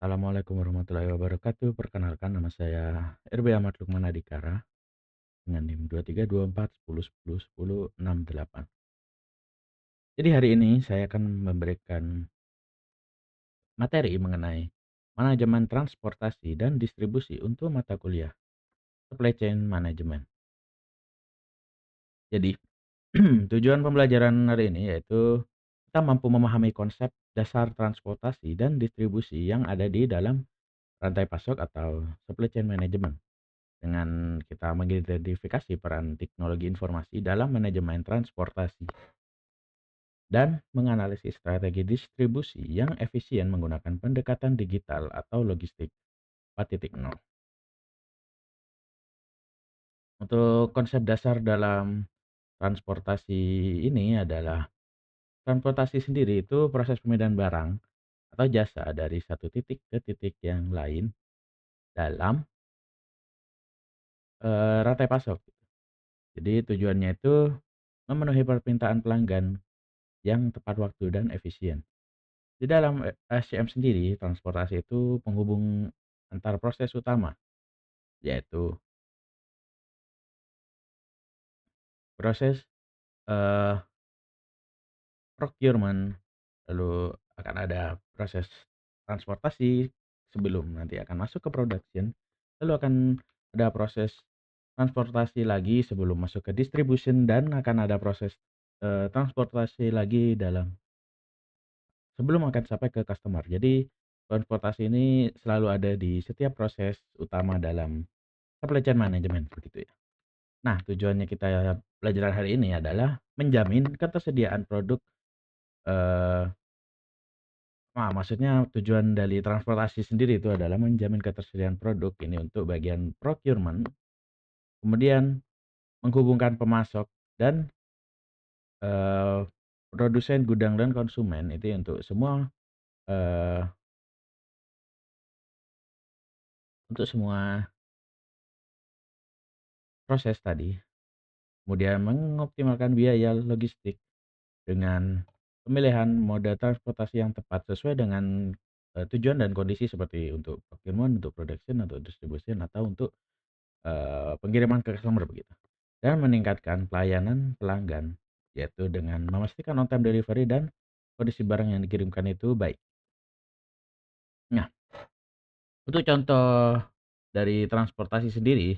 Assalamualaikum warahmatullahi wabarakatuh. Perkenalkan nama saya RB Ahmad Lukman Adikara dengan NIM 232410101068. Jadi hari ini saya akan memberikan materi mengenai manajemen transportasi dan distribusi untuk mata kuliah Supply Chain Management. Jadi tujuan pembelajaran hari ini yaitu kita mampu memahami konsep dasar transportasi dan distribusi yang ada di dalam rantai pasok atau supply chain management. Dengan kita mengidentifikasi peran teknologi informasi dalam manajemen transportasi dan menganalisis strategi distribusi yang efisien menggunakan pendekatan digital atau logistik 4.0. Untuk konsep dasar dalam transportasi ini adalah transportasi sendiri itu proses pemindahan barang atau jasa dari satu titik ke titik yang lain dalam rantai pasok. Jadi tujuannya itu memenuhi permintaan pelanggan yang tepat waktu dan efisien. Di dalam SCM sendiri, transportasi itu penghubung antar proses utama, yaitu proses eh, procurement, lalu akan ada proses transportasi sebelum nanti akan masuk ke production, lalu akan ada proses transportasi lagi sebelum masuk ke distribution dan akan ada proses transportasi lagi dalam sebelum akan sampai ke customer. Jadi transportasi ini selalu ada di setiap proses utama dalam supply chain management begitu ya. Nah, tujuannya kita pelajaran hari ini adalah menjamin ketersediaan produk eh maksudnya tujuan dari transportasi sendiri itu adalah menjamin ketersediaan produk ini untuk bagian procurement, kemudian menghubungkan pemasok dan eh produsen, gudang dan konsumen itu ya eh untuk semua proses tadi. Kemudian mengoptimalkan biaya logistik dengan pemilihan moda transportasi yang tepat sesuai dengan, tujuan dan kondisi seperti untuk procurement, untuk production, atau distribution, atau untuk, pengiriman ke customer begitu. Dan meningkatkan pelayanan pelanggan, yaitu dengan memastikan on time delivery dan kondisi barang yang dikirimkan itu baik. Nah, untuk contoh dari transportasi sendiri,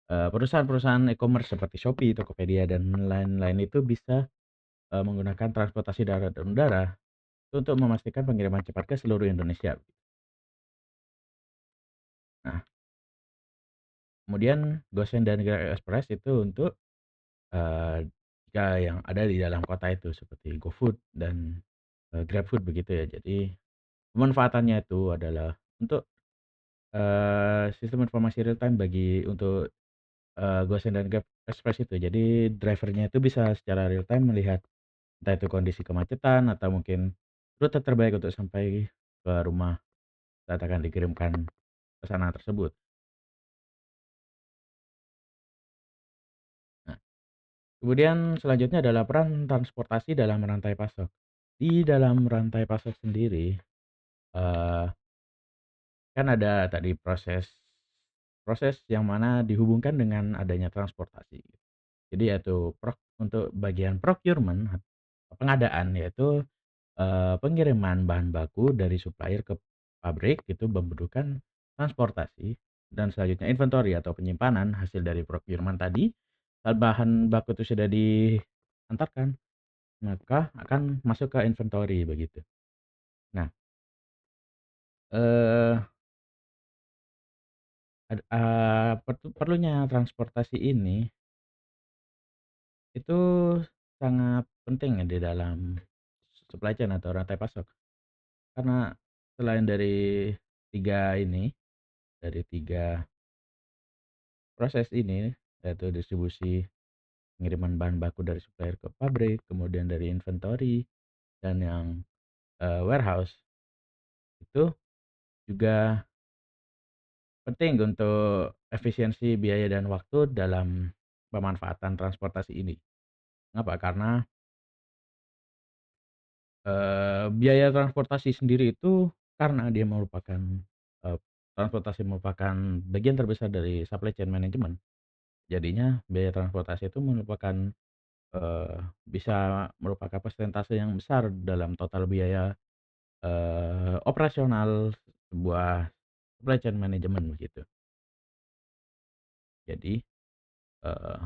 perusahaan-perusahaan e-commerce seperti Shopee, Tokopedia, dan lain-lain itu bisa, menggunakan transportasi darat dan udara untuk memastikan pengiriman cepat ke seluruh Indonesia. Nah, kemudian GoSend dan GrabExpress itu untuk, jika yang ada di dalam kota itu seperti GoFood dan, GrabFood begitu ya. Jadi pemanfaatannya itu adalah untuk, sistem informasi real time untuk, GoSend dan GrabExpress itu. Jadi drivernya itu bisa secara real time melihat entah itu kondisi kemacetan atau mungkin rute terbaik untuk sampai ke rumah saat akan dikirimkan pesanan tersebut. Nah, kemudian selanjutnya adalah peran transportasi dalam rantai pasok. Di dalam rantai pasok sendiri, eee, kan ada tadi proses proses yang mana dihubungkan dengan adanya transportasi. Jadi yaitu untuk bagian procurement, pengadaan yaitu, pengiriman bahan baku dari supplier ke pabrik itu membutuhkan transportasi, dan selanjutnya inventory atau penyimpanan hasil dari procurement tadi. Saat bahan baku itu sudah diantarkan, maka akan masuk ke inventory begitu. Nah, eee, perlunya transportasi ini itu sangat penting ya di dalam supply chain atau rantai pasok. Karena selain dari 3 ini, dari 3 proses ini, yaitu distribusi, pengiriman bahan baku dari supplier ke pabrik, kemudian dari inventory, dan yang, warehouse, itu juga penting untuk efisiensi biaya dan waktu dalam pemanfaatan transportasi ini. Mengapa? Karena, biaya transportasi sendiri itu karena dia merupakan, eee, transportasi merupakan bagian terbesar dari supply chain management, jadinya biaya transportasi itu merupakan, bisa merupakan persentase yang besar dalam total biaya, operasional sebuah supply chain management begitu. Jadi, eee,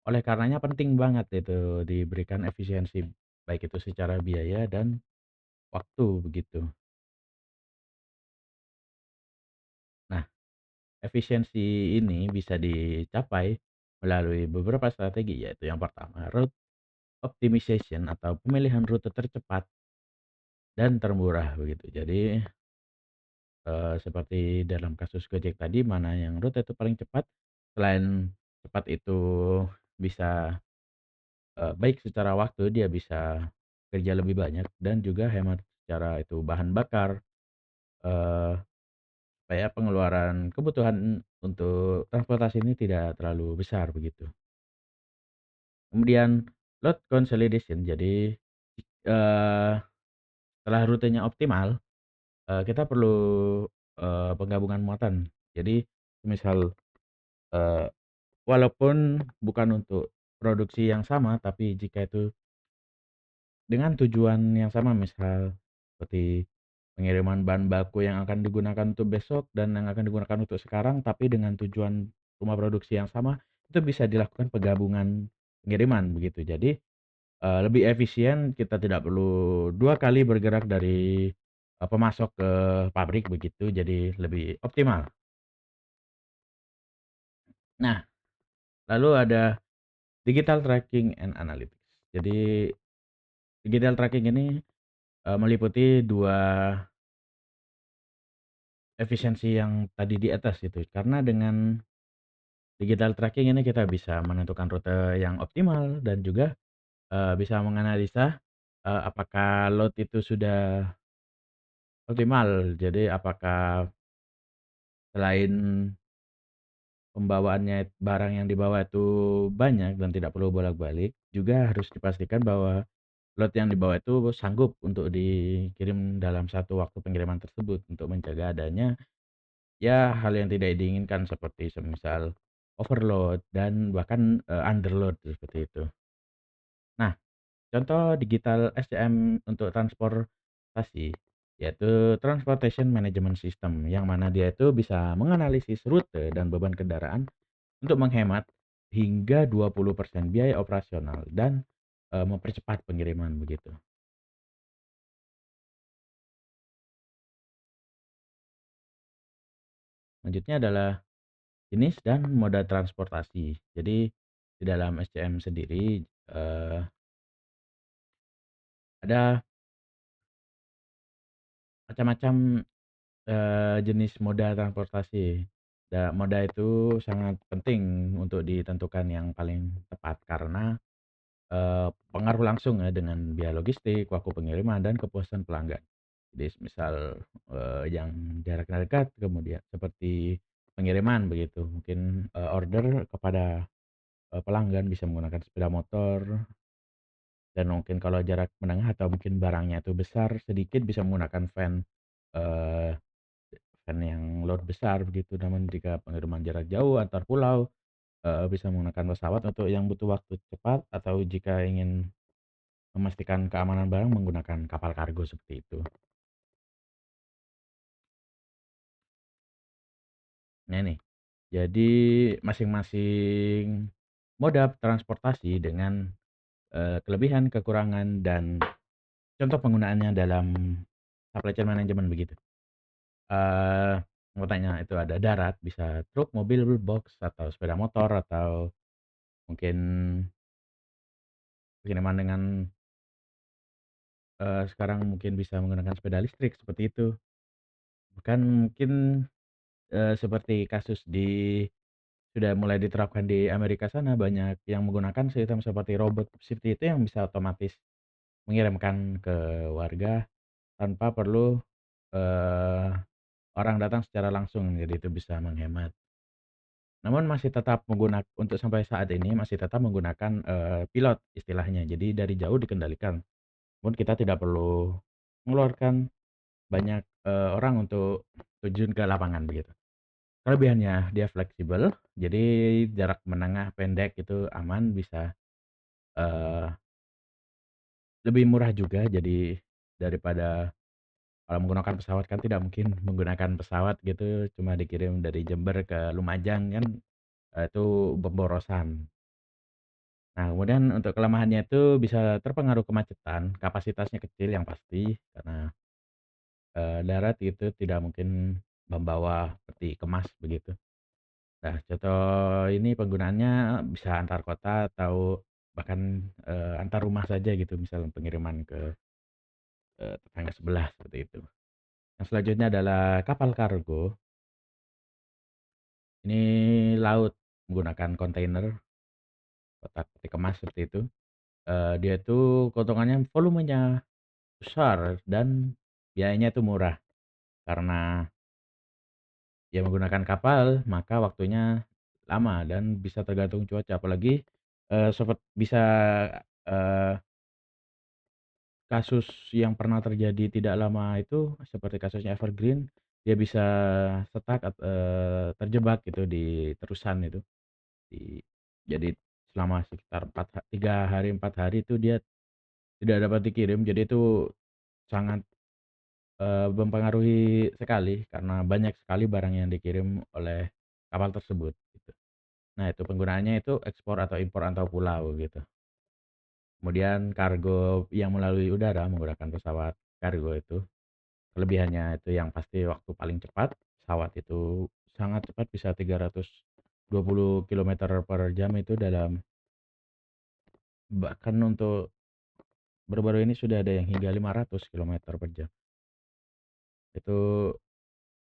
oleh karenanya penting banget itu diberikan efisiensi, baik itu secara biaya dan waktu begitu. Nah, efisiensi ini bisa dicapai melalui beberapa strategi, yaitu yang pertama route optimization atau pemilihan rute tercepat dan termurah begitu. Jadi, seperti dalam kasus Gojek tadi, mana yang rute itu paling cepat, selain cepat itu bisa, baik secara waktu dia bisa kerja lebih banyak dan juga hemat secara itu bahan bakar, eee, supaya pengeluaran kebutuhan untuk transportasi ini tidak terlalu besar begitu. Kemudian load consolidation, jadi, eee, setelah rutenya optimal, kita perlu, penggabungan muatan. Jadi misal, eee, walaupun bukan untuk produksi yang sama, tapi jika itu dengan tujuan yang sama, misal seperti pengiriman bahan baku yang akan digunakan untuk besok dan yang akan digunakan untuk sekarang, tapi dengan tujuan rumah produksi yang sama, itu bisa dilakukan penggabungan pengiriman begitu. Jadi, lebih efisien, kita tidak perlu 2 kali bergerak dari, pemasok ke pabrik begitu, jadi lebih optimal. Nah, lalu ada digital tracking and analytics. Jadi digital tracking ini, meliputi 2 efisiensi yang tadi di atas itu. Karena dengan digital tracking ini kita bisa menentukan rute yang optimal dan juga, bisa menganalisa, apakah load itu sudah optimal. Jadi apakah selain pembawaannya barang yang dibawa itu banyak dan tidak perlu bolak-balik, juga harus dipastikan bahwa lot yang dibawa itu sanggup untuk dikirim dalam satu waktu pengiriman tersebut, untuk mencegah adanya, ya hal yang tidak diinginkan seperti semisal overload dan bahkan, underload seperti itu. Nah, contoh digital SCM untuk transportasi, yaitu Transportation Management System, yang mana dia itu bisa menganalisis rute dan beban kendaraan untuk menghemat hingga 20% biaya operasional dan, mempercepat pengiriman begitu. Selanjutnya adalah jenis dan moda transportasi. Jadi di dalam SCM sendiri, ada macam-macam, jenis moda transportasi. Moda itu sangat penting untuk ditentukan yang paling tepat karena, pengaruh langsung ya dengan biaya logistik, waktu pengiriman, dan kepuasan pelanggan. Jadi semisal, yang jaraknya dekat, kemudian seperti pengiriman begitu, mungkin, order kepada, pelanggan bisa menggunakan sepeda motor, dan mungkin kalau jarak menengah atau mungkin barangnya itu besar sedikit bisa menggunakan van, eee, van yang load besar begitu. Namun jika pengiriman jarak jauh antar pulau, bisa menggunakan pesawat untuk yang butuh waktu cepat, atau jika ingin memastikan keamanan barang menggunakan kapal kargo seperti itu. Nah nih, jadi masing-masing moda transportasi dengan, kelebihan, kekurangan, dan contoh penggunaannya dalam supply chain management begitu. Eee, mau tanya itu ada darat, bisa truk, mobil, box, atau sepeda motor, atau mungkin pengiriman dengan, sekarang mungkin bisa menggunakan sepeda listrik seperti itu. Bahkan mungkin, seperti kasus sudah mulai diterapkan di Amerika sana, banyak yang menggunakan sistem seperti robot seperti itu yang bisa otomatis mengirimkan ke warga tanpa perlu, eee, orang datang secara langsung, jadi itu bisa menghemat. Namun masih tetap untuk sampai saat ini masih tetap menggunakan, pilot istilahnya. Jadi dari jauh dikendalikan, pun kita tidak perlu mengeluarkan banyak, orang untuk terjun ke lapangan begitu. Kelebihannya dia fleksibel, jadi jarak menengah, pendek itu aman, bisa, eee, lebih murah juga. Jadi daripada kalau menggunakan pesawat kan tidak mungkin menggunakan pesawat gitu, cuma dikirim dari Jember ke Lumajang kan, itu pemborosan. Nah, kemudian untuk kelemahannya itu bisa terpengaruh kemacetan, kapasitasnya kecil yang pasti, karena, darat itu tidak mungkin membawa peti kemas begitu. Nah, contoh ini penggunaannya bisa antar kota atau bahkan, antar rumah saja gitu, misal pengiriman ke, tetangga sebelah seperti itu. Yang selanjutnya adalah kapal kargo, ini laut menggunakan kontainer, kotak peti kemas seperti itu. Dia itu keuntungannya volumenya besar dan biayanya itu murah. Karena dia menggunakan kapal, maka waktunya lama dan bisa tergantung cuaca. Apalagi, bisa, eee, kasus yang pernah terjadi tidak lama itu seperti kasusnya Evergreen, dia bisa terjebak gitu di terusan itu, di jadi selama sekitar 3 hari, 4 hari itu dia tidak dapat dikirim. Jadi itu sangat, mempengaruhi sekali karena banyak sekali barang yang dikirim oleh kapal tersebut, gitu. Nah, itu penggunaannya itu ekspor atau impor antar pulau gitu. Kemudian kargo yang melalui udara menggunakan pesawat kargo itu, kelebihannya itu yang pasti waktu paling cepat, pesawat itu sangat cepat bisa 320 kilometer per jam itu dalam, bahkan untuk baru-baru ini sudah ada yang hingga 500 kilometer per jam. Itu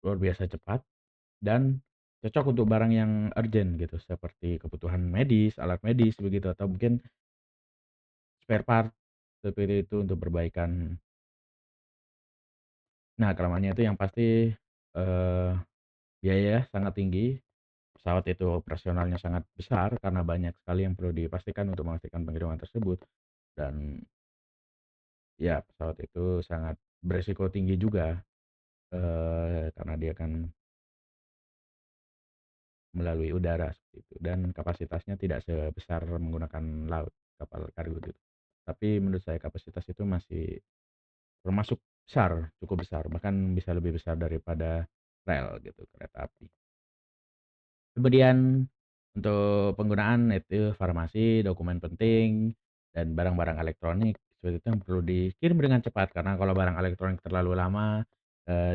luar biasa cepat dan cocok untuk barang yang urgent gitu, seperti kebutuhan medis, alat medis begitu, atau mungkin spare part seperti itu untuk perbaikan. Nah, kelemahannya itu yang pasti, eee, biaya sangat tinggi, pesawat itu operasionalnya sangat besar karena banyak sekali yang perlu dipastikan untuk memastikan pengiriman tersebut, dan ya pesawat itu sangat beresiko tinggi juga, karena dia kan melalui udara seperti itu dan kapasitasnya tidak sebesar menggunakan laut, kapal kargo gitu. Tapi menurut saya kapasitas itu masih termasuk besar, cukup besar, bahkan bisa lebih besar daripada rel gitu, kereta api. Kemudian untuk penggunaan itu farmasi, dokumen penting, dan barang-barang elektronik seperti itu yang perlu dikirim dengan cepat, karena kalau barang elektronik terlalu lama,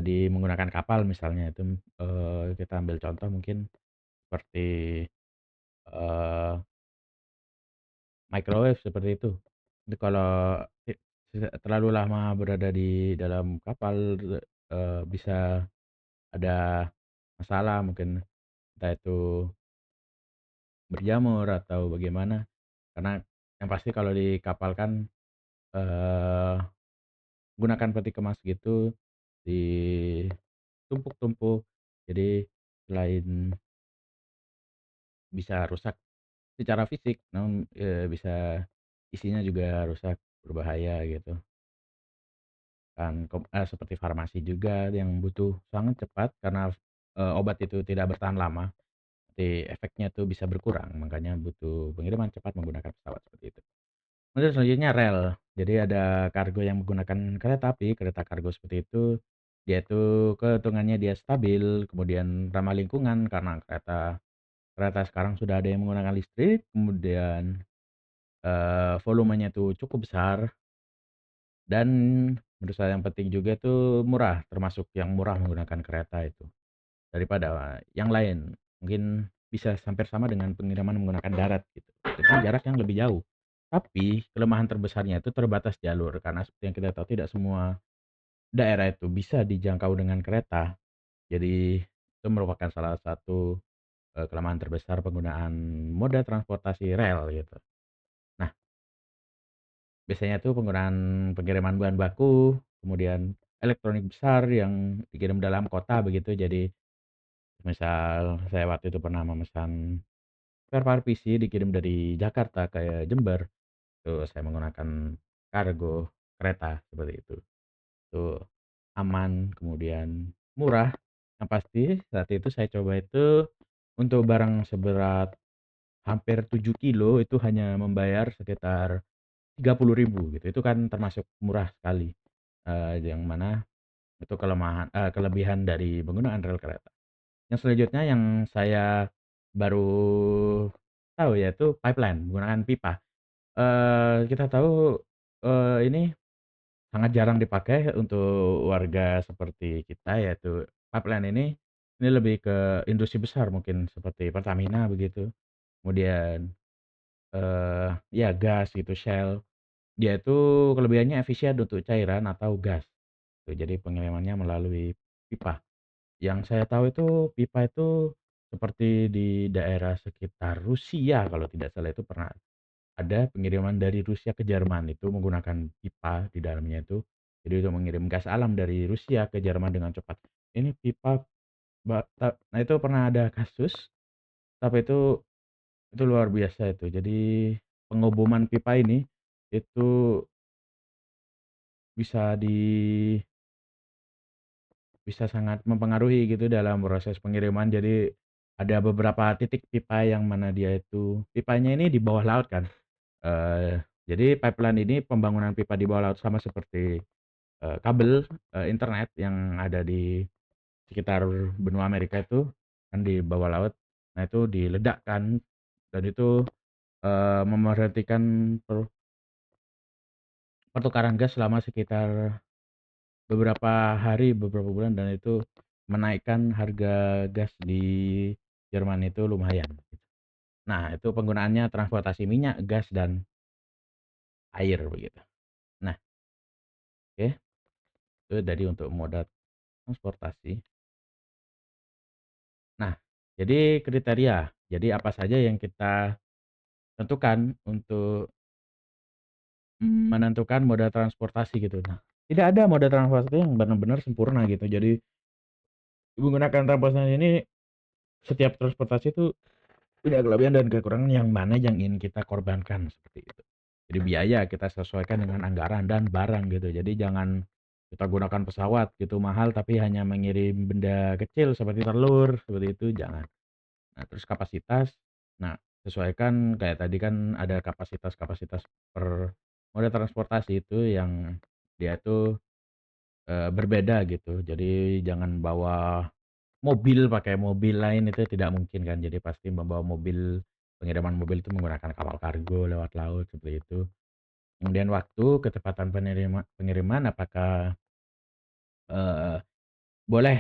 menggunakan kapal misalnya itu, kita ambil contoh mungkin seperti, eee, microwave seperti itu. Itu kalau i terlalu lama berada di dalam kapal, bisa ada masalah mungkin, entah itu berjamur atau bagaimana. Karena yang pasti kalau di kapal kan, eee, gunakan peti kemas gitu, ditumpuk-tumpuk. Jadi selain bisa rusak secara fisik, namun, bisa isinya juga rusak, berbahaya gitu. Kan seperti farmasi juga yang butuh sangat cepat karena, obat itu tidak bertahan lama, jadi efeknya tuh bisa berkurang, makanya butuh pengiriman cepat menggunakan pesawat seperti itu. Kemudian selanjutnya rel. Jadi ada kargo yang menggunakan kereta api, kereta kargo seperti itu, dia itu keuntungannya dia stabil, kemudian ramah lingkungan karena kereta kereta sekarang sudah ada yang menggunakan listrik, kemudian, volumenya tuh cukup besar dan menurut saya yang penting juga tuh murah, termasuk yang murah menggunakan kereta itu daripada yang lain. Mungkin bisa hampir sama dengan pengiriman menggunakan darat gitu, dengan jarak yang lebih jauh. Tapi kelemahan terbesarnya itu terbatas jalur, karena seperti yang kita tahu tidak semua daerah itu bisa dijangkau dengan kereta. Jadi itu merupakan salah satu, kelemahan terbesar penggunaan moda transportasi rel gitu. Nah, biasanya tuh penggunaan pengiriman bahan baku, kemudian elektronik besar yang dikirim dalam kota begitu. Jadi misal saya waktu itu pernah memesan spare part PC dikirim dari Jakarta ke Jember, tuh saya menggunakan kargo kereta seperti itu. Tuh aman, kemudian murah. Yang pasti saat itu saya coba itu untuk barang seberat hampir 7 kilo itu hanya membayar sekitar 30.000 gitu. Itu kan termasuk murah sekali, yang mana itu kelebihan dari penggunaan rel kereta. Yang selanjutnya yang saya baru tahu yaitu pipeline, menggunakan pipa. Kita tahu, ini sangat jarang dipakai untuk warga seperti kita, yaitu pipeline ini lebih ke industri besar mungkin seperti Pertamina begitu, kemudian, ya gas gitu, Shell. Dia itu kelebihannya efisien untuk cairan atau gas, tuh jadi pengirimannya melalui pipa. Yang saya tahu itu pipa itu seperti di daerah sekitar Rusia kalau tidak salah itu pernah ada pengiriman dari Rusia ke Jerman itu menggunakan pipa di dalamnya itu. Jadi untuk mengirim gas alam dari Rusia ke Jerman dengan cepat. Ini pipa nah itu pernah ada kasus, tapi itu luar biasa itu. Jadi pengoboman pipa ini itu bisa di bisa sangat mempengaruhi gitu dalam proses pengiriman. Jadi ada beberapa titik pipa yang mana dia itu pipanya ini di bawah laut kan. Jadi pipeline ini pembangunan pipa di bawah laut sama seperti, kabel, internet yang ada di sekitar benua Amerika itu kan di bawah laut. Nah itu diledakkan dan itu, memberhentikan pertukaran gas selama sekitar beberapa hari, beberapa bulan dan itu menaikkan harga gas di Jerman itu lumayan. Nah itu penggunaannya transportasi minyak, gas, dan air begitu. Nah oke, itu tadi untuk moda transportasi. Nah, jadi kriteria. Jadi apa saja yang kita tentukan untuk menentukan moda transportasi gitu. Nah, tidak ada moda transportasi yang benar-benar sempurna gitu. Jadi menggunakan transportasi ini setiap transportasi itu punya kelebihan dan kekurangan yang mana yang ingin kita korbankan seperti itu. Jadi biaya kita sesuaikan dengan anggaran dan barang gitu. Jadi jangan kita gunakan pesawat gitu mahal tapi hanya mengirim benda kecil seperti telur seperti itu jangan. Nah, terus kapasitas, nah sesuaikan kayak tadi kan ada kapasitas-kapasitas per moda transportasi itu yang dia itu, berbeda gitu. Jadi jangan bawa mobil, pakai mobil lain itu tidak mungkin kan. Jadi pasti membawa mobil, pengiriman mobil itu menggunakan kapal kargo lewat laut seperti itu. Kemudian waktu, kecepatan pengiriman apakah, eee, boleh,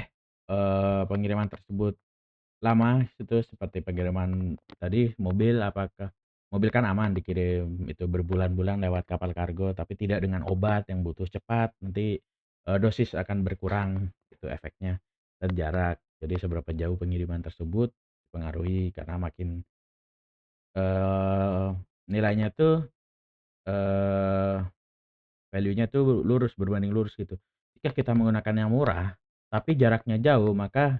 pengiriman tersebut lama itu seperti pengiriman tadi mobil, apakah mobil kan aman dikirim itu berbulan-bulan lewat kapal kargo, tapi tidak dengan obat yang butuh cepat, nanti, dosis akan berkurang, itu efeknya. Dan jarak, jadi seberapa jauh pengiriman tersebut dipengaruhi karena makin, eee, nilainya tuh, eee, value-nya tuh lurus, berbanding lurus gitu. Jika kita menggunakan yang murah, tapi jaraknya jauh, maka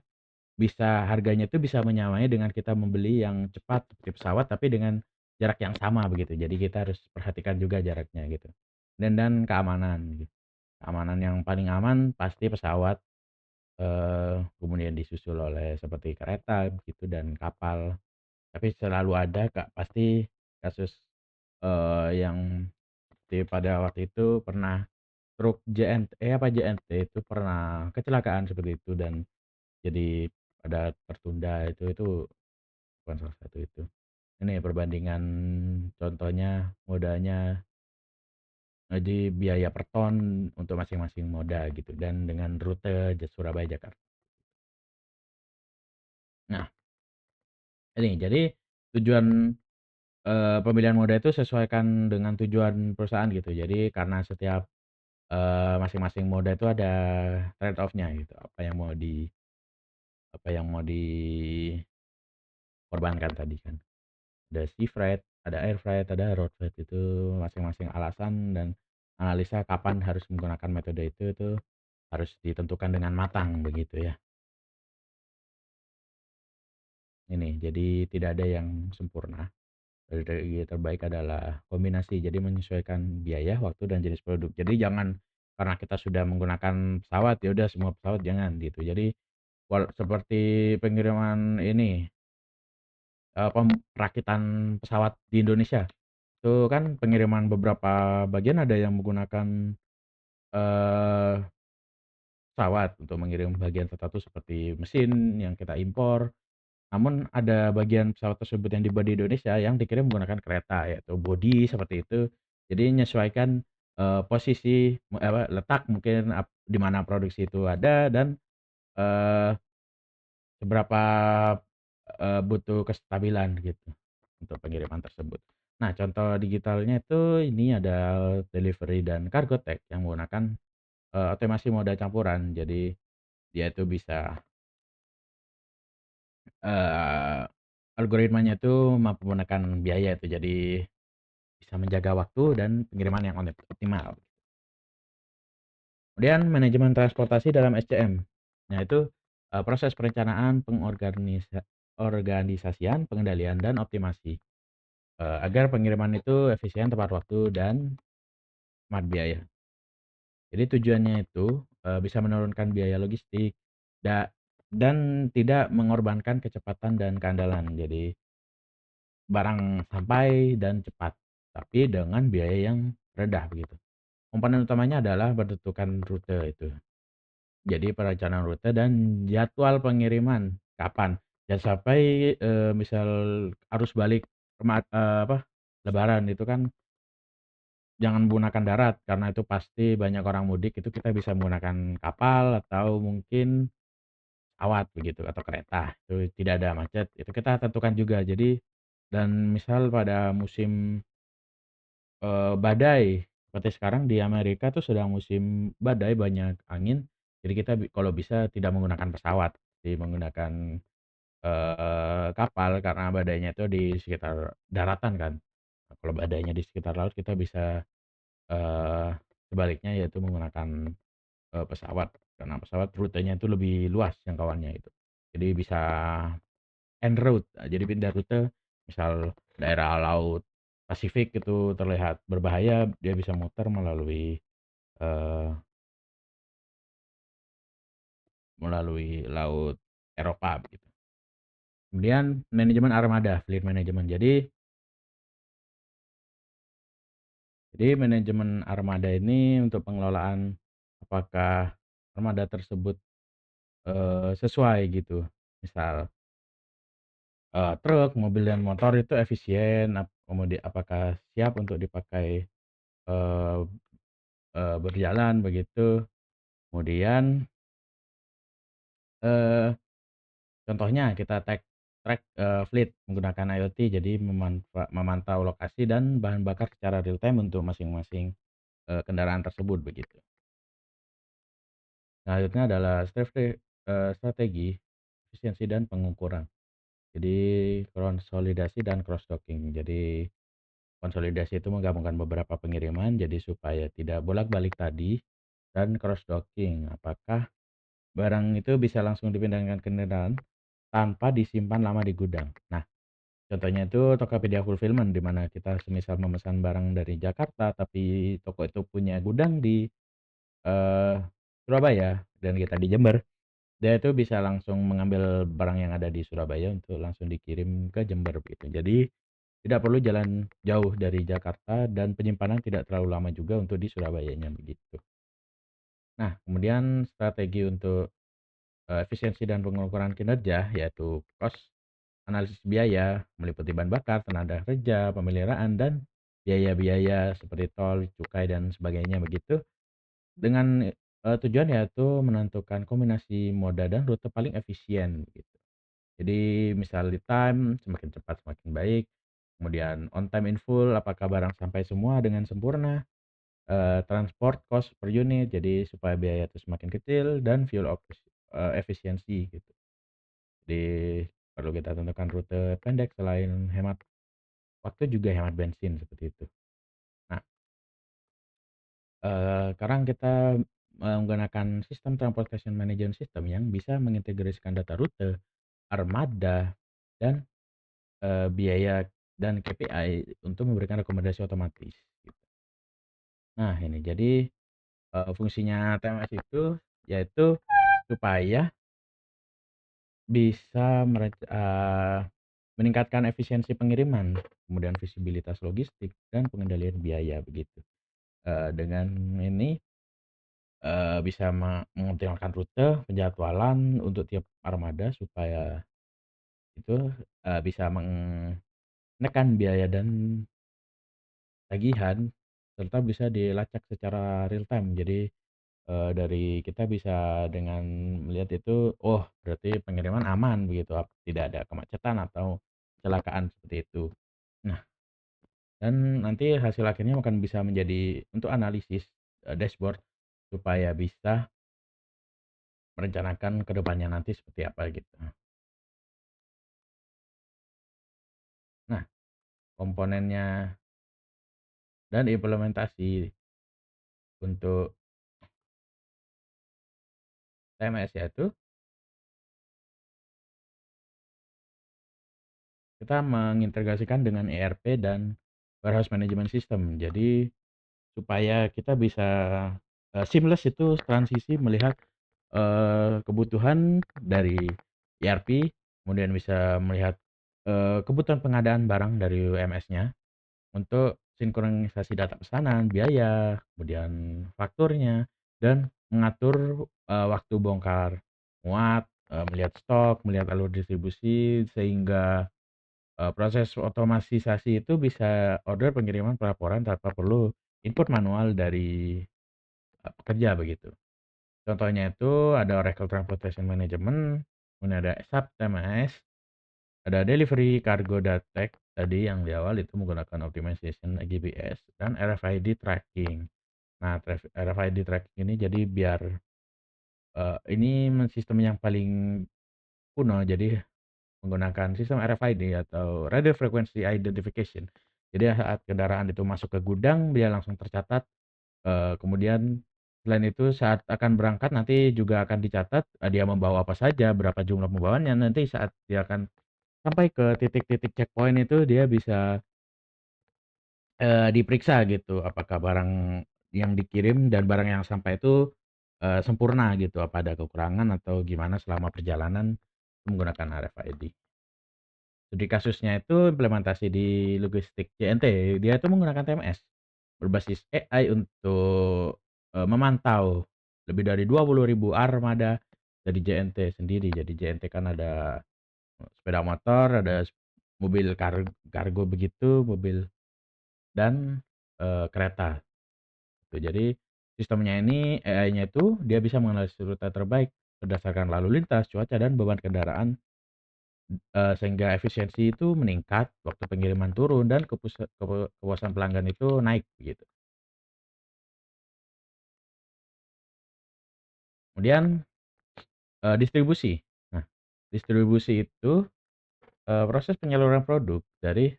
harganya itu bisa menyamai dengan kita membeli yang cepat seperti pesawat, tapi dengan jarak yang sama begitu. Jadi kita harus perhatikan juga jaraknya gitu. Dan keamanan gitu. Keamanan yang paling aman pasti pesawat, kemudian disusul oleh seperti kereta begitu dan kapal. Tapi selalu ada Kak, pasti kasus, yang seperti pada waktu itu pernah truk JNT itu pernah kecelakaan seperti itu dan jadi pada tertunda itu bukan salah satu itu. Ini perbandingan contohnya modalnya, jadi biaya per ton untuk masing-masing moda gitu dan dengan rute Surabaya, Jakarta. Nah, ini jadi tujuan, pemilihan moda itu sesuaikan dengan tujuan perusahaan gitu. Jadi karena setiap, masing-masing moda itu ada trade off-nya gitu, apa yang mau dikorbankan tadi kan. Ada sea freight, ada air freight, ada road freight itu masing-masing alasan dan analisa kapan harus menggunakan metode itu harus ditentukan dengan matang begitu ya. Ini jadi tidak ada yang sempurna. Strategi terbaik adalah kombinasi. Jadi menyesuaikan biaya, waktu dan jenis produk. Jadi jangan karena kita sudah menggunakan pesawat, ya udah semua pesawat jangan gitu. Jadi seperti pengiriman ini, perakitan pesawat di Indonesia, itu kan pengiriman beberapa bagian ada yang menggunakan, eee, pesawat untuk mengirim bagian tertentu seperti mesin yang kita impor. Namun ada bagian pesawat tersebut yang dibuat di Indonesia yang dikirim menggunakan kereta, yaitu bodi seperti itu. Jadi menyesuaikan, posisi, letak mungkin di mana produksi itu ada dan, eee, seberapa, butuh kestabilan gitu untuk pengiriman tersebut. Nah, contoh digitalnya itu ini ada Delivery dan Cargotec yang menggunakan, otomasi moda campuran. Jadi dia itu bisa, eee, algoritmanya itu mampu menekan biaya itu, jadi bisa menjaga waktu dan pengiriman yang optimal. Kemudian manajemen transportasi dalam SCM. Nah itu, proses perencanaan, organisasian, pengendalian, dan optimasi, agar pengiriman itu efisien, tepat waktu, dan hemat biaya. Jadi tujuannya itu, bisa menurunkan biaya logistik da dan tidak mengorbankan kecepatan dan keandalan. Jadi barang sampai dan cepat, tapi dengan biaya yang rendah begitu. Komponen utamanya adalah menentukan rute itu. Jadi perencanaan rute dan jadwal pengiriman, kapan. Jangan sampai, misal arus balik lebaran itu kan jangan menggunakan darat, karena itu pasti banyak orang mudik, itu kita bisa menggunakan kapal atau mungkin pesawat begitu atau kereta, itu tidak ada macet, itu kita tentukan juga. Jadi dan misal pada musim badai, seperti sekarang di Amerika tuh sedang musim badai, banyak angin, jadi kita kalau bisa tidak menggunakan pesawat, menggunakan, kapal karena badainya itu di sekitar daratan kan. Nah, kalau badainya di sekitar laut kita bisa, eee, sebaliknya yaitu menggunakan, pesawat, karena pesawat rutenya itu lebih luas jangkauannya itu. Jadi bisa en route, jadi pindah rute, misal daerah laut Pasifik itu terlihat berbahaya, dia bisa muter eee, melalui laut Eropa begitu. Kemudian manajemen armada, fleet management. Jadi manajemen armada ini untuk pengelolaan apakah armada tersebut, sesuai gitu. Misal, truk, mobil, dan motor itu efisien, apakah siap untuk dipakai, eee berjalan begitu. Kemudian, eee, contohnya kita track, fleet menggunakan IoT, jadi memantau lokasi dan bahan bakar secara real time untuk masing-masing, kendaraan tersebut begitu. Selanjutnya adalah strategi, efisiensi, dan pengukuran. Jadi konsolidasi dan cross docking. Jadi konsolidasi itu menggabungkan beberapa pengiriman jadi supaya tidak bolak-balik tadi, dan cross docking, apakah barang itu bisa langsung dipindahkan ke kendaraan tanpa disimpan lama di gudang. Nah, contohnya itu Tokopedia Fulfillment, di mana kita semisal memesan barang dari Jakarta, tapi toko itu punya gudang di, eee, Surabaya dan kita di Jember, dia itu bisa langsung mengambil barang yang ada di Surabaya untuk langsung dikirim ke Jember begitu. Jadi tidak perlu jalan jauh dari Jakarta dan penyimpanan tidak terlalu lama juga untuk di Surabayanya begitu. Nah, kemudian strategi untuk, efisiensi dan pengukuran kinerja yaitu cost analisis biaya, meliputi bahan bakar, tenaga kerja, pemeliharaan, dan biaya-biaya seperti tol, cukai, dan sebagainya begitu. Dengan, tujuan yaitu menentukan kombinasi moda dan rute paling efisien gitu. Jadi misal lead time semakin cepat semakin baik, kemudian on time in full, apakah barang sampai semua dengan sempurna, transport cost per unit, jadi supaya biaya itu semakin kecil, dan efisiensi gitu. Jadi perlu kita tentukan rute pendek, selain hemat waktu juga hemat bensin seperti itu. Nah, sekarang kita, menggunakan sistem transportation management system yang bisa mengintegrasikan data rute, armada, dan, biaya dan KPI untuk memberikan rekomendasi otomatis gitu. Nah ini jadi Fungsinya TMS itu yaitu supaya bisa meningkatkan efisiensi pengiriman, kemudian visibilitas logistik dan pengendalian biaya begitu. Dengan ini, bisa mengoptimalkan rute, penjadwalan untuk tiap armada supaya itu, bisa menekan biaya dan tagihan, serta bisa dilacak secara real time. Jadi, dari kita bisa dengan melihat itu, oh berarti pengiriman aman begitu, tidak ada kemacetan atau kecelakaan seperti itu. Nah, dan nanti hasil akhirnya akan bisa menjadi untuk analisis, dashboard supaya bisa merencanakan ke depannya nanti seperti apa gitu. Nah, komponennya dan implementasi untuk TMS yaitu kita mengintegrasikan dengan ERP dan warehouse management system. Jadi supaya kita bisa, seamless itu transisi melihat, kebutuhan dari ERP, kemudian bisa melihat, kebutuhan pengadaan barang dari WMS-nya untuk sinkronisasi data pesanan, biaya, kemudian fakturnya, dan mengatur, waktu bongkar muat, melihat stok, melihat alur distribusi, sehingga, proses otomatisasi itu bisa order, pengiriman, pelaporan tanpa perlu input manual dari, pekerja begitu. Contohnya itu ada Oracle Transportation Management, kemudian ada SAP TMS, ada Delivery Cargo Datex tadi yang di awal itu menggunakan optimization GPS dan RFID tracking. Nah, RFID tracking ini jadi biar, ini sistem yang paling kuno, jadi menggunakan sistem RFID atau Radio Frequency Identification. Jadi saat kendaraan itu masuk ke gudang, dia langsung tercatat, kemudian selain itu saat akan berangkat nanti juga akan dicatat, dia membawa apa saja, berapa jumlah pembawaannya, nanti saat dia akan sampai ke titik-titik checkpoint itu dia bisa, diperiksa gitu apakah barang yang dikirim dan barang yang sampai itu, sempurna gitu, apa ada kekurangan atau gimana selama perjalanan menggunakan RFID. Studi kasusnya itu implementasi di logistik JNT, dia itu menggunakan TMS berbasis AI untuk, memantau lebih dari 20.000 armada dari JNT sendiri. Jadi JNT kan ada, sepeda motor, ada mobil kargo begitu, mobil dan, kereta. Tuh, jadi sistemnya ini AI-nya itu dia bisa menganalisis rute terbaik berdasarkan lalu lintas, cuaca, dan beban kendaraan. Sehingga efisiensi itu meningkat, waktu pengiriman turun, dan kepuasan pelanggan itu naik gitu. Kemudian, distribusi. Nah, distribusi itu, proses penyaluran produk dari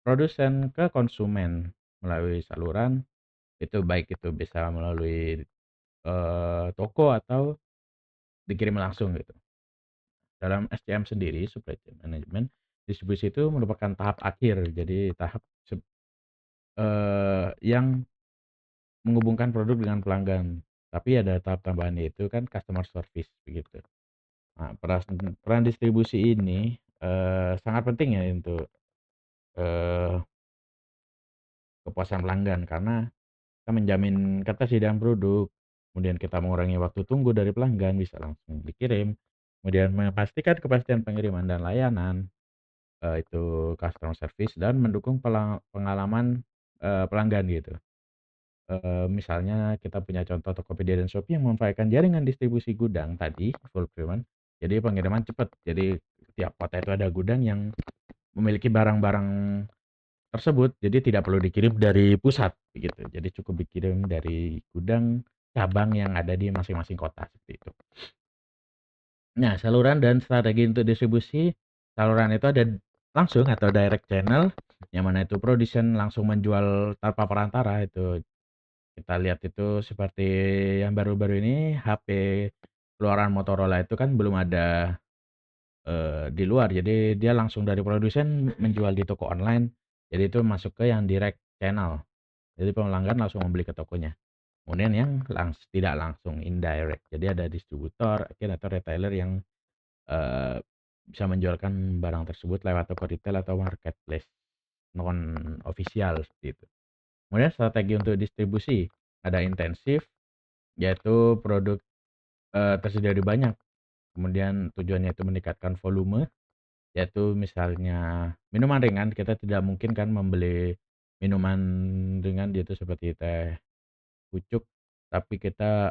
produsen ke konsumen melalui saluran, itu baik itu bisa melalui, toko atau dikirim langsung gitu. Dalam SCM sendiri, supply chain management, distribusi itu merupakan tahap akhir. Jadi tahap yang menghubungkan produk dengan pelanggan, tapi ada tahap tambahan yaitu kan customer service begitu. Nah, peran distribusi ini, sangat penting ya untuk, eee, kepuasan pelanggan karena kita menjamin ketersediaan produk, kemudian kita mengurangi waktu tunggu dari pelanggan bisa langsung dikirim, kemudian memastikan kepastian pengiriman dan layanan, itu customer service dan mendukung pengalaman, pelanggan gitu. Misalnya kita punya contoh Tokopedia dan Shopee yang memanfaatkan jaringan distribusi gudang tadi, fulfillment, jadi pengiriman cepat. Jadi tiap kota itu ada gudang yang memiliki barang-barang tersebut, jadi tidak perlu dikirim dari pusat begitu. Jadi cukup dikirim dari gudang cabang yang ada di masing-masing kota seperti itu. Nah, saluran dan strategi untuk distribusi, saluran itu ada langsung atau direct channel, yang mana itu produsen langsung menjual tanpa perantara itu. Kita lihat itu seperti yang baru-baru ini HP keluaran Motorola itu kan belum ada, di luar. Jadi dia langsung dari produsen menjual di toko online. Jadi itu masuk ke yang direct channel. Jadi pelanggan langsung membeli ke tokonya. Kemudian yang tidak langsung, indirect. Jadi ada distributor, agen atau retailer yang Eee, bisa menjualkan barang tersebut lewat toko retail atau marketplace non official seperti itu. Kemudian strategi untuk distribusi, ada intensif, yaitu produk, tersedia di banyak, kemudian tujuannya itu meningkatkan volume, yaitu misalnya minuman ringan, kita tidak mungkin kan membeli minuman ringan yaitu seperti teh pucuk, tapi kita,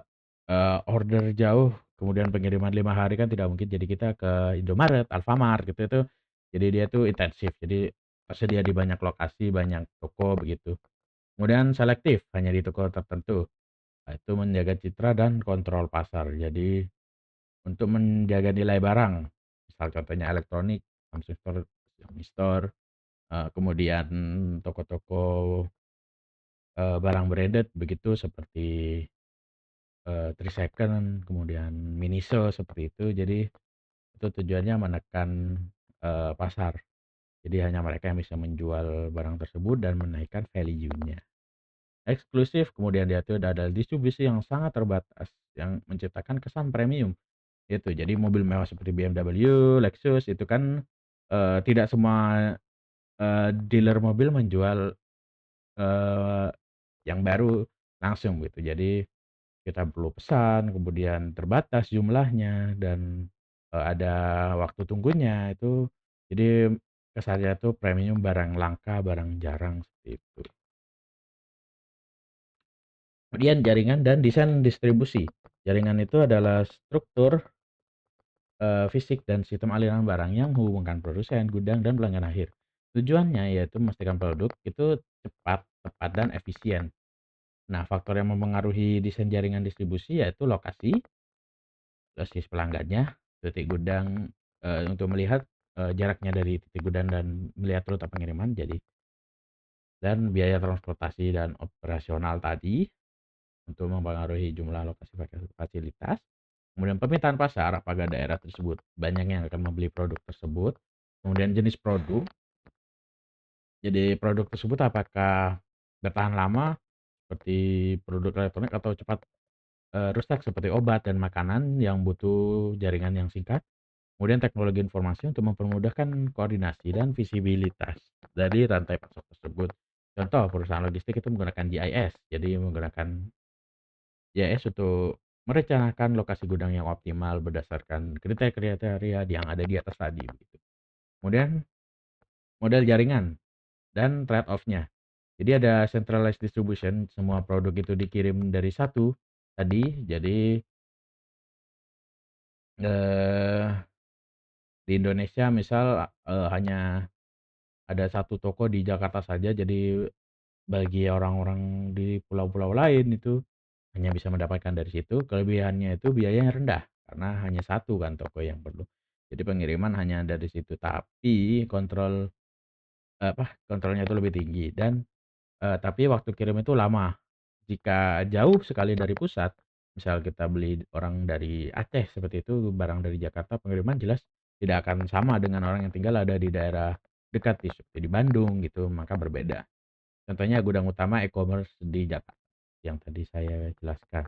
order jauh, kemudian pengiriman 5 hari kan tidak mungkin. Jadi kita ke Indomaret, Alfamart gitu itu, jadi dia tuh intensif, jadi tersedia di banyak lokasi, banyak toko begitu. Kemudian selektif, hanya di toko tertentu. Nah, itu menjaga citra dan kontrol pasar. Jadi untuk menjaga nilai barang, misal contohnya elektronik, Samsung Store, Xiaomi Store, kemudian toko-toko, barang branded begitu seperti 3 Second, kemudian Miniso seperti itu. Jadi itu tujuannya menekan, pasar. Jadi hanya mereka yang bisa menjual barang tersebut dan menaikkan value-nya. Eksklusif, kemudian dia itu ada distribusi yang sangat terbatas, yang menciptakan kesan premium. Itu, jadi mobil mewah seperti BMW, Lexus itu kan, tidak semua, dealer mobil menjual, eee, yang baru langsung gitu. Jadi kita perlu pesan, kemudian terbatas jumlahnya dan, ada waktu tunggunya itu, jadi kesannya tuh premium, barang langka, barang jarang, seperti itu. Kemudian jaringan dan desain distribusi. Jaringan itu adalah struktur, fisik dan sistem aliran barang yang menghubungkan produsen, gudang, dan pelanggan akhir. Tujuannya yaitu memastikan produk itu cepat, tepat, dan efisien. Nah, faktor yang mempengaruhi desain jaringan distribusi yaitu lokasi, basis pelanggannya, titik gudang, untuk melihat, jaraknya dari titik gudang dan melihat rute pengiriman jadi, dan biaya transportasi dan operasional tadi untuk mempengaruhi jumlah lokasi fasilitas. Kemudian permintaan pasar, apakah daerah tersebut banyak yang akan membeli produk tersebut. Kemudian jenis produk, jadi produk tersebut apakah bertahan lama seperti produk elektronik atau cepat, rusak seperti obat dan makanan yang butuh jaringan yang singkat. Kemudian teknologi informasi untuk mempermudahkan koordinasi dan visibilitas dari rantai pasok tersebut. Contoh perusahaan logistik itu menggunakan GIS, jadi menggunakan GIS untuk merencanakan lokasi gudang yang optimal berdasarkan kriteria-kriteria yang ada di atas tadi begitu. Kemudian model jaringan dan trade off-nya. Jadi ada centralized distribution, semua produk itu dikirim dari satu tadi. Jadi eh, di Indonesia misal hanya ada satu toko di Jakarta saja, jadi bagi orang-orang di pulau-pulau lain itu hanya bisa mendapatkan dari situ. Kelebihannya itu biayanya rendah karena hanya satu kan toko yang perlu. Jadi pengiriman hanya dari situ, tapi kontrolnya itu lebih tinggi dan, tapi waktu kirim itu lama. Jika jauh sekali dari pusat, misal kita beli orang dari Aceh seperti itu, barang dari Jakarta, pengiriman jelas tidak akan sama dengan orang yang tinggal ada di daerah dekat seperti di Bandung gitu, maka berbeda. Contohnya gudang utama e-commerce di Jakarta yang tadi saya jelaskan.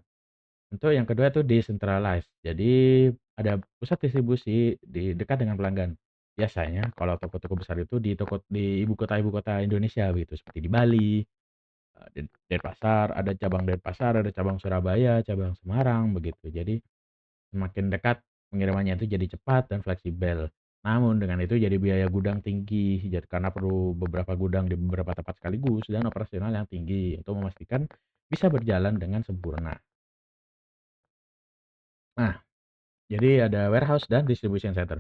Untuk yang kedua itu decentralized. Jadi ada pusat distribusi di dekat dengan pelanggan. Biasanya kalau toko-toko besar itu di ibu kota Indonesia begitu, seperti di Bali, Denpasar, ada cabang Denpasar, ada cabang Surabaya, cabang Semarang begitu. Jadi semakin dekat pengirimannya itu jadi cepat dan fleksibel. Namun dengan itu jadi biaya gudang tinggi, jadi karena perlu beberapa gudang di beberapa tempat sekaligus dan operasional yang tinggi untuk memastikan bisa berjalan dengan sempurna. Nah, jadi ada warehouse dan distribution center.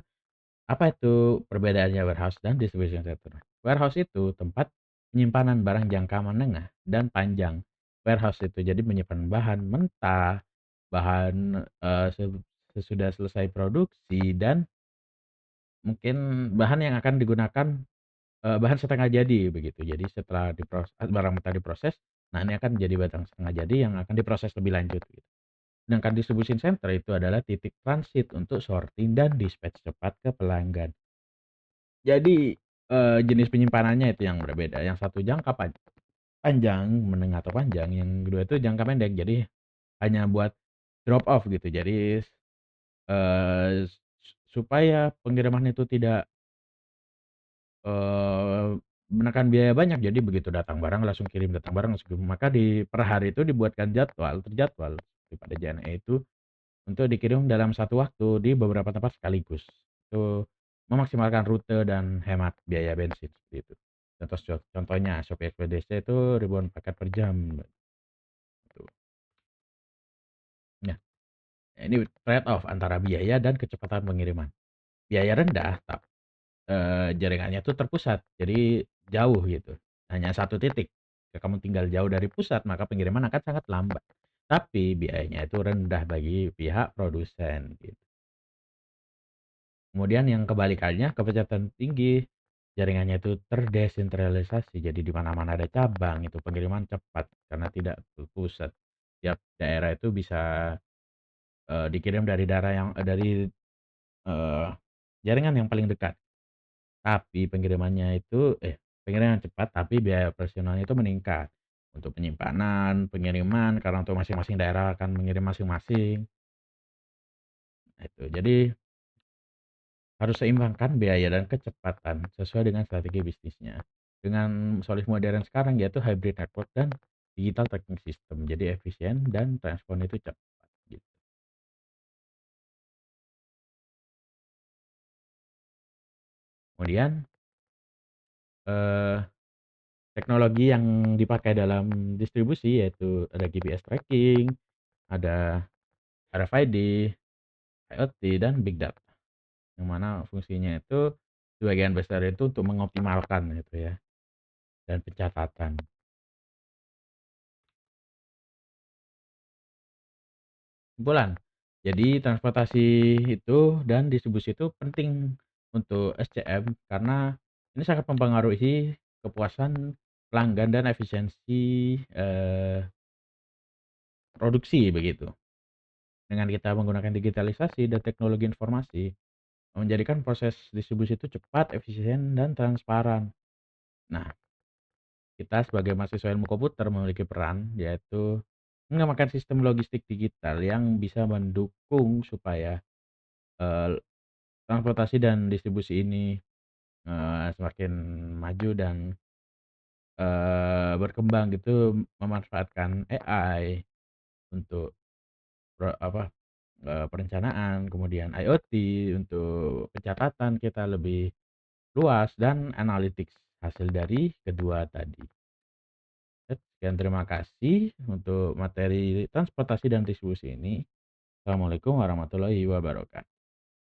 Apa itu perbedaannya warehouse dan distribution center? Warehouse itu tempat penyimpanan barang jangka menengah dan panjang. Warehouse itu jadi menyimpan bahan mentah, bahan, sesudah selesai produksi dan mungkin bahan yang akan digunakan, bahan setengah jadi begitu. Jadi setelah barang mentah diproses, nah ini akan jadi barang setengah jadi yang akan diproses lebih lanjut gitu. Sedangkan distribution center itu adalah titik transit untuk sorting dan dispatch cepat ke pelanggan. Jadi, jenis penyimpanannya itu yang berbeda, yang satu jangka panjang, panjang, menengah atau panjang, yang kedua itu jangka pendek. Jadi hanya buat drop off gitu. Jadi, eee, supaya pengiriman itu tidak, eee, menekan biaya banyak, jadi begitu datang barang langsung kirim, datang barang langsung kirim. Maka per hari itu dibuatkan terjadwal seperti pada JNE itu untuk dikirim dalam satu waktu di beberapa tempat sekaligus. Itu memaksimalkan rute dan hemat biaya bensin, seperti itu. Contohnya Shopee Expedition itu ribuan paket per jam, gitu. Nah, ini trade off antara biaya dan kecepatan pengiriman. Biaya rendah, jaringannya tuh terpusat, jadi jauh gitu, hanya satu titik. Jika kamu tinggal jauh dari pusat, maka pengiriman akan sangat lambat. Tapi biayanya itu rendah bagi pihak produsen, gitu. Kemudian yang kebalikannya, kecepatan tinggi, jaringannya itu terdesentralisasi, jadi di mana-mana ada cabang, itu pengiriman cepat karena tidak terpusat. Tiap daerah itu bisa, dikirim dari daerah yang eee, jaringan yang paling dekat. Tapi pengiriman cepat tapi biaya operasionalnya itu meningkat. Untuk penyimpanan, pengiriman, karena untuk masing-masing daerah akan mengirim masing-masing. Nah itu, jadi harus seimbangkan biaya dan kecepatan sesuai dengan strategi bisnisnya. Dengan solusi modern sekarang yaitu hybrid network dan digital tracking system. Jadi efisien dan respon itu cepat gitu. Kemudian, eee, teknologi yang dipakai dalam distribusi yaitu ada GPS tracking, ada RFID, IoT, dan big data. Yang mana fungsinya itu sebagian besar itu untuk mengoptimalkan gitu ya, dan pencatatan. Kesimpulan, jadi transportasi itu dan distribusi itu penting untuk SCM karena ini sangat mempengaruhi kepuasan pelanggan dan efisiensi, produksi begitu. Dengan kita menggunakan digitalisasi dan teknologi informasi, menjadikan proses distribusi itu cepat, efisien, dan transparan. Nah, kita sebagai mahasiswa ilmu komputer memiliki peran, yaitu mengembangkan sistem logistik digital yang bisa mendukung supaya, eee, transportasi dan distribusi ini, semakin maju dan, berkembang gitu, memanfaatkan AI untuk perencanaan, kemudian IoT untuk pencatatan kita lebih luas dan analytics hasil dari kedua tadi. Sekian terima kasih untuk materi transportasi dan distribusi ini. Assalamualaikum warahmatullahi wabarakatuh.